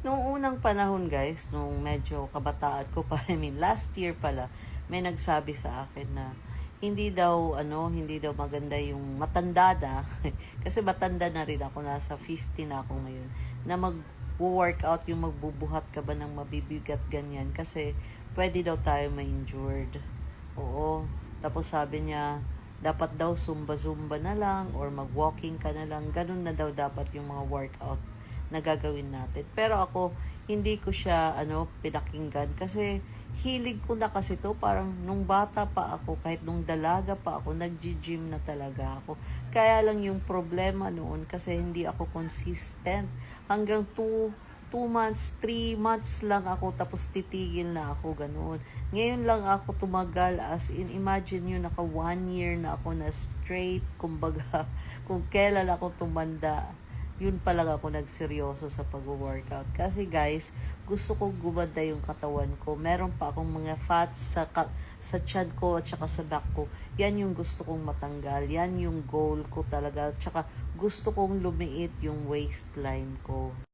Noong unang panahon guys, nung medyo kabataan ko pa, I mean last year pala, may nagsabi sa akin na hindi daw maganda yung matanda na, kasi matanda na rin ako, nasa 50 na ako ngayon, na mag-workout, yung magbubuhat ka ba ng mabibigat ganyan, kasi pwede daw tayo ma-injured. Oo, tapos sabi niya, dapat daw zumba-zumba na lang or mag-walking ka na lang, ganun na daw dapat yung mga workout na gagawin natin. Pero ako, hindi ko siya pinakinggan kasi hilig ko na kasi to, parang nung bata pa ako, kahit nung dalaga pa ako, nag-gym na talaga ako. Kaya lang yung problema noon kasi hindi ako consistent. Hanggang 2 months, 3 months lang ako, tapos titigil na ako, ganoon. Ngayon lang ako tumagal, as in, imagine nyo, naka 1 year na ako na straight, kumbaga, kung kailan ako tumanda, yun pa lang ako nagseryoso sa pag-workout. Kasi guys, gusto ko gumanda yung katawan ko. Meron pa akong mga fats sa tiyan ko at saka sa back ko. Yan yung gusto kong matanggal. Yan yung goal ko talaga. At saka gusto kong lumiit yung waistline ko.